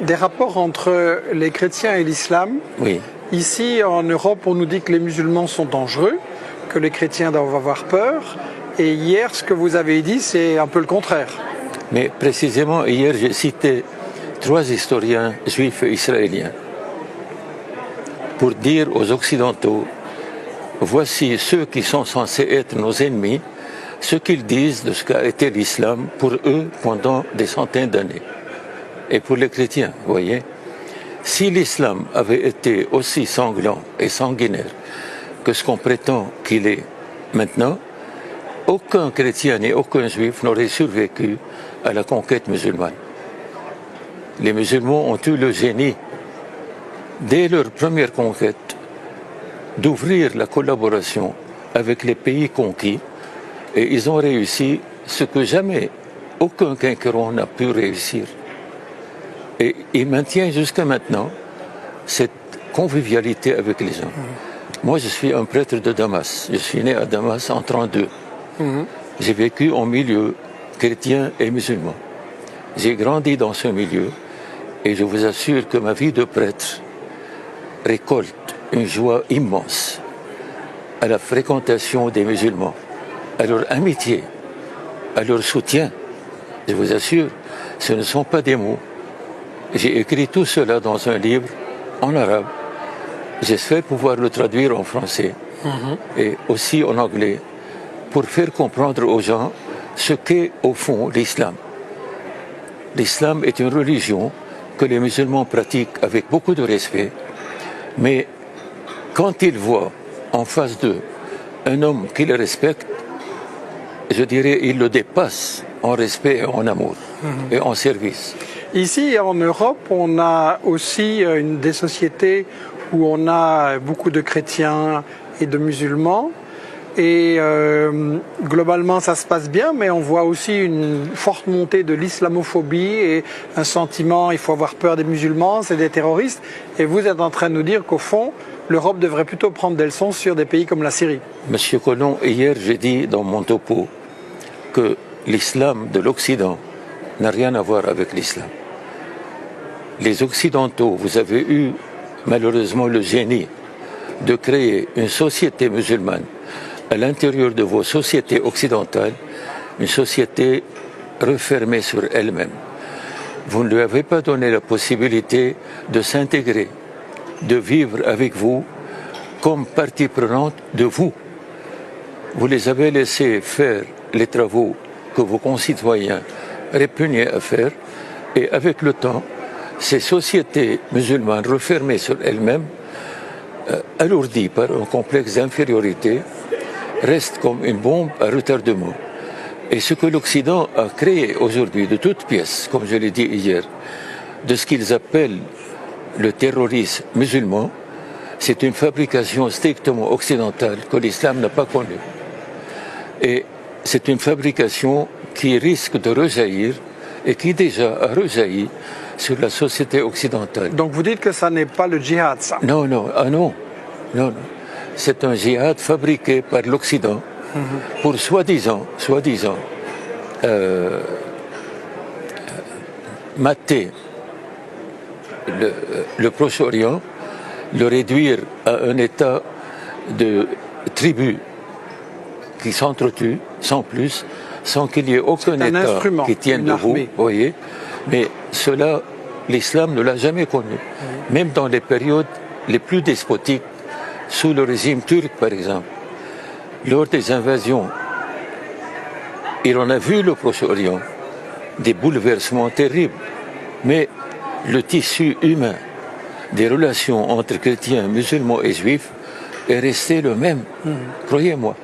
Des rapports entre les chrétiens et l'islam. Oui. Ici, en Europe, on nous dit que les musulmans sont dangereux, que les chrétiens doivent avoir peur. Et hier, ce que vous avez dit, c'est un peu le contraire. Mais précisément, hier, j'ai cité 3 historiens juifs et israéliens pour dire aux Occidentaux, voici ceux qui sont censés être nos ennemis, ce qu'ils disent de ce qu'a été l'islam pour eux pendant des centaines d'années. Et pour les chrétiens, vous voyez, si l'islam avait été aussi sanglant et sanguinaire que ce qu'on prétend qu'il est maintenant, aucun chrétien ni aucun juif n'aurait survécu à la conquête musulmane. Les musulmans ont eu le génie, dès leur première conquête, d'ouvrir la collaboration avec les pays conquis, et ils ont réussi ce que jamais aucun conquérant n'a pu réussir. Et ils maintiennent jusqu'à maintenant cette convivialité avec les gens. Moi, je suis un prêtre de Damas. Je suis né à Damas en 1932. J'ai vécu en milieu chrétien et musulman. J'ai grandi dans ce milieu et je vous assure que ma vie de prêtre récolte une joie immense à la fréquentation des musulmans, à leur amitié, à leur soutien. Je vous assure, ce ne sont pas des mots. J'ai écrit tout cela dans un livre en arabe. J'espère pouvoir le traduire en français et aussi en anglais pour faire comprendre aux gens ce qu'est au fond l'islam. L'islam est une religion que les musulmans pratiquent avec beaucoup de respect, mais quand ils voient en face d'eux un homme qui les respecte, je dirais ils le dépassent en respect et en amour et en service. Ici, en Europe, on a aussi des sociétés où on a beaucoup de chrétiens et de musulmans. Et globalement, ça se passe bien, mais on voit aussi une forte montée de l'islamophobie et un sentiment, il faut avoir peur des musulmans, c'est des terroristes. Et vous êtes en train de nous dire qu'au fond, l'Europe devrait plutôt prendre des leçons sur des pays comme la Syrie. Monsieur Collomb, hier, j'ai dit dans mon topo que l'islam de l'Occident n'a rien à voir avec l'islam. Les Occidentaux, vous avez eu malheureusement le génie de créer une société musulmane à l'intérieur de vos sociétés occidentales, une société refermée sur elle-même. Vous ne lui avez pas donné la possibilité de s'intégrer, de vivre avec vous comme partie prenante de vous. Vous les avez laissés faire les travaux que vos concitoyens répugnaient à faire, et avec le temps, ces sociétés musulmanes refermées sur elles-mêmes, alourdies par un complexe d'infériorité, restent comme une bombe à retardement. Et ce que l'Occident a créé aujourd'hui de toutes pièces, comme je l'ai dit hier, de ce qu'ils appellent le terrorisme musulman, c'est une fabrication strictement occidentale que l'islam n'a pas connue. Et c'est une fabrication qui risque de rejaillir et qui déjà a rejailli sur la société occidentale. Donc vous dites que ça n'est pas le djihad, ça? Non, non, non. C'est un djihad fabriqué par l'Occident pour soi-disant mater le Proche-Orient, le réduire à un état de tribus qui s'entretuent sans plus, sans qu'il n'y ait aucun État qui tienne debout, vous voyez. Mais cela, l'islam ne l'a jamais connu. Même dans les périodes les plus despotiques, sous le régime turc par exemple, lors des invasions, il en a vu le Proche-Orient, des bouleversements terribles. Mais le tissu humain des relations entre chrétiens, musulmans et juifs est resté le même, croyez-moi.